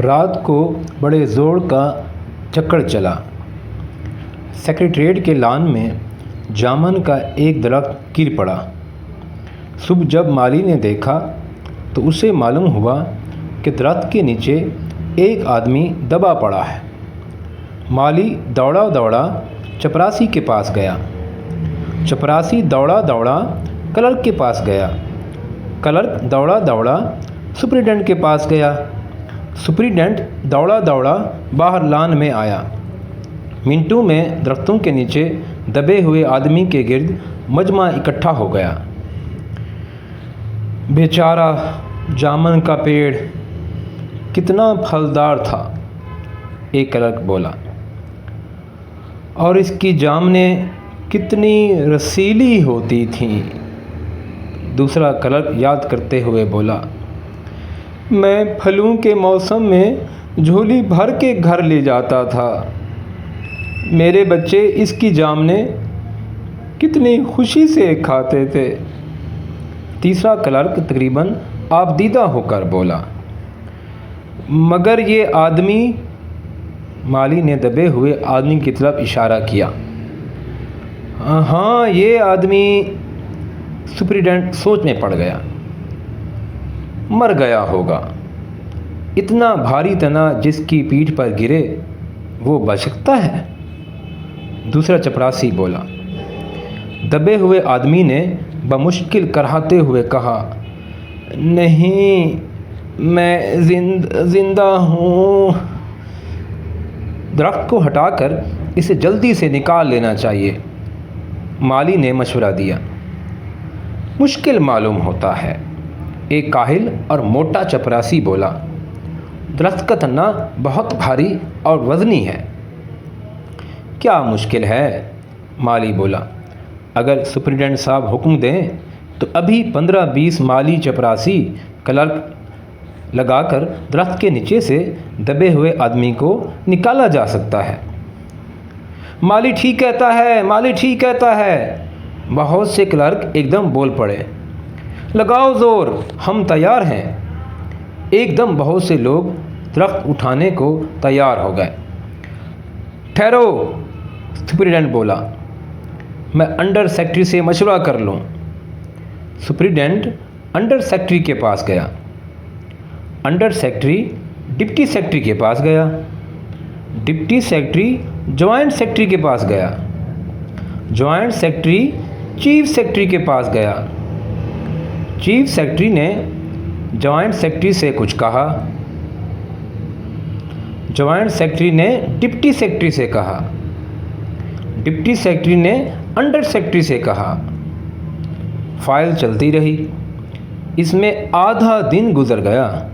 रात को बड़े ज़ोर का चक्कर चला। सेक्रेटेरिएट के लॉन में जामुन का एक दरख्त गिर पड़ा। सुबह जब माली ने देखा तो उसे मालूम हुआ कि दरख्त के नीचे एक आदमी दबा पड़ा है। माली दौड़ा दौड़ा चपरासी के पास गया। चपरासी दौड़ा दौड़ा क्लर्क के पास गया। क्लर्क दौड़ा दौड़ा सुपरिटेंडेंट के पास गया। सुपरिटेंडेंट दौड़ा दौड़ा बाहर लॉन में आया। मिनटों में दरख्तों के नीचे दबे हुए आदमी के गिर्द मजमा इकट्ठा हो गया। बेचारा जामुन का पेड़ कितना फलदार था, एक क्लर्क बोला, और इसकी जामुनें कितनी रसीली होती थीं। दूसरा क्लर्क याद करते हुए बोला, मैं फलों के मौसम में झोली भर के घर ले जाता था। मेरे बच्चे इसकी जामुनें कितनी खुशी से खाते थे। तीसरा क्लर्क तकरीबन आबदीदा होकर बोला, मगर ये आदमी, माली ने दबे हुए आदमी की तरफ इशारा किया। हाँ, ये आदमी, सुपरिटेंडेंट सोच में पड़ गया, मर गया होगा। इतना भारी तना जिसकी पीठ पर गिरे वो बच सकता है? दूसरा चपरासी बोला। दबे हुए आदमी ने बमुश्किल कराहते हुए कहा, नहीं, मैं जिंदा हूँ। दरख्त को हटाकर इसे जल्दी से निकाल लेना चाहिए, माली ने मशवरा दिया। मुश्किल मालूम होता है, एक काहिल और मोटा चपरासी बोला। दरख्त का तना बहुत भारी और वज़नी है। क्या मुश्किल है? माली बोला। अगर सुपरिटेंडेंट साहब हुक्म दें तो अभी 15-20 माली चपरासी क्लर्क लगाकर दरख्त के नीचे से दबे हुए आदमी को निकाला जा सकता है। माली ठीक कहता है, माली ठीक कहता है। बहुत से क्लर्क एकदम बोल पड़े, लगाओ ज़ोर, हम तैयार हैं। एकदम बहुत से लोग दरख्त उठाने को तैयार हो गए। ठहरो, सुपरिटेंडेंट बोला, मैं अंडर सेक्रेटरी से मशवरा कर लूँ। सुपरिटेंडेंट अंडर सेक्रेटरी के पास गया। अंडर सेक्रेटरी डिप्टी सेक्रेटरी के पास गया। डिप्टी सेक्रेटरी जॉइंट सेक्रेटरी के पास गया। जॉइंट सेक्रेटरी चीफ सेक्रेटरी के पास गया। चीफ सेक्रेटरी ने जॉइंट सेक्रेटरी से कुछ कहा। जॉइंट सेक्रेटरी ने डिप्टी सेक्रेटरी से कहा। डिप्टी सेक्रेटरी ने अंडर सेक्रेटरी से कहा। फाइल चलती रही। इसमें आधा दिन गुजर गया।